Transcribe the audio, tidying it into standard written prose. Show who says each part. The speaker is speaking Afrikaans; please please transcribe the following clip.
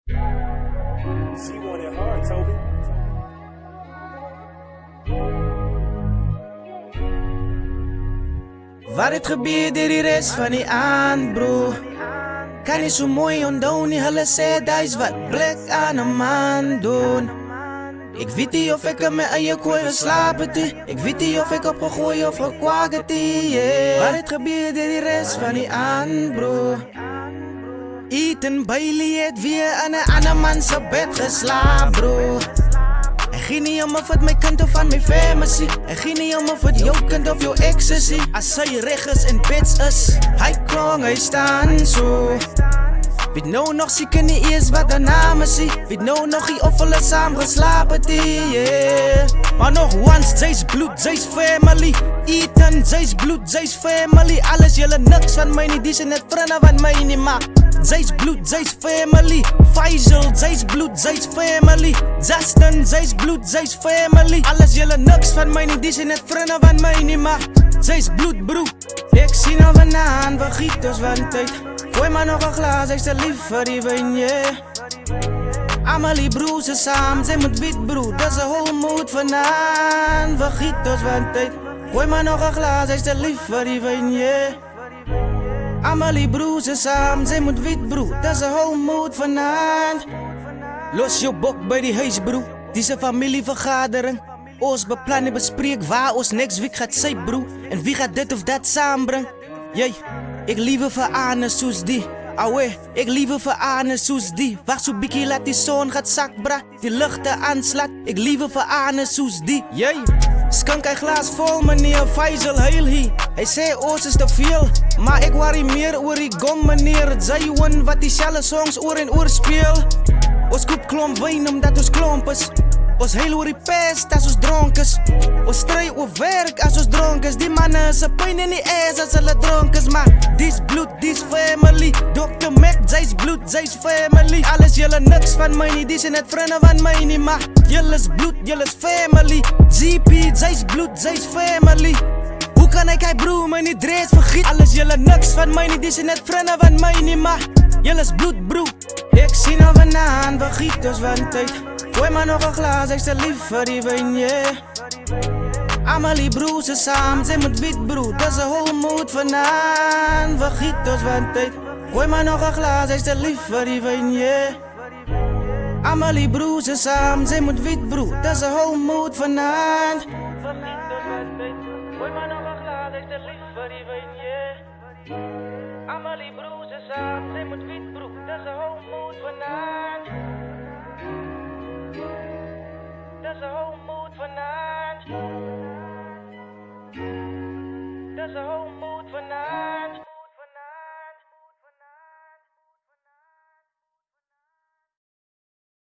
Speaker 1: She want it hard, Toby.
Speaker 2: Wat het gebeur deur die res van die aand, bro? Kan nie so mooi onthou nie, hulle sê dis wat blik aan 'n man doen. Ek weet nie of ek in my eie kooi geslaap het nie. Ek weet nie of ek opgegooi of gekwaak het nie, yeah. Wat het gebeur deur die res van die aand, bro? Ethan Bailey het weer in 'n ander man se bed geslaap, bro. Ek gee nie om of het my kind of van my family. Ek gee nie om of het jou kind of jou ex is. As sy reg is en beds is, hy klong, hy staan so. Weet nou nog seker nie eers wat haar naam is. Weet nou nog nie of hulle saam geslaap het, yeah. Maar nog once, sy's bloed, sy's family. Ethan, sy's bloed, sy's family. Alles julle niks van my nie, die sê net vriende van my nie, maar sy's bloed, sy's family. Faisal, sy's bloed, sy's family. Justin, sy's bloed, sy's family. Alles julle niks van my nie, die sê net vriende van my nie, maar sy's bloed, bro. Ek sien al vanaan, vergiet ons van tyd. Gooi maar nog 'n glas, ek's te lief vir die wyn, yeah. Amelie broers is saam, sy moet wit broer. Dis 'n whole mood vanaan, vergiet ons van tyd. Gooi maar nog 'n glas, ek's te lief vir die wyn, yeah. Amelie broers is saam, sy moet wit broer. Dis 'n whole mood vanaan. Los jou bok by die huis, bro. Dis 'n familievergadering. Ons beplan en bespreek waar ons next week gaat sy, bro. En wie gaat dit of dat saambring? Jy, ek liewe vir Anne soos die. Awe, ek liewe vir Anne soos die. Wacht so bietjie laat die son gaat sak, bra. Die ligte aanslaat. Ek liewe vir Anne soos die. Jy, skink hy glas vol, meneer Faisal huil hier. Hy sê ons is te veel, maar ek worry meer oor die gom, meneer Zaywan, wat die selle songs oor en oor speel. Ons koop klomp wyn omdat ons klomp is. Ons huil oor die pest as ons dronk is. Ons stry oor werk as ons dronk is. Die manne is 'n pyn in die ass as hulle dronk is. Maar dis bloed, dis family. Dr. Mac, sy's bloed, sy's family. Alles julle niks van my nie, dis net vriende van my nie. Maar julle is bloed, julle is family. GP, sy's bloed, sy's family. Hoe kan ek hy broer my nie drees vergiet? Alles julle niks van my nie, dis net vriende van my nie. Maar julle is bloed, bro. Ek sien al vanaan, vergiet ons van tyd. Gooi maar nog 'n glas, ek's te lief vir die wyn, yeah. Amelie broers is saam, sy moet wit broer. Dis 'n whole mood vanaan, vergiet ons van tyd. Gooi maar nog 'n glas, ek's te lief vir die wyn, yeah. Amelie broers is saam, sy moet wit broer. Dis 'n whole mood vanaan. Gooi maar nog 'n glas, ek's te lief vir die wyn, yeah. Amelie broers is saam, sy moet wit broer. Dis 'n whole mood vanaan. There's a whole mood for night. There's a whole mood for night.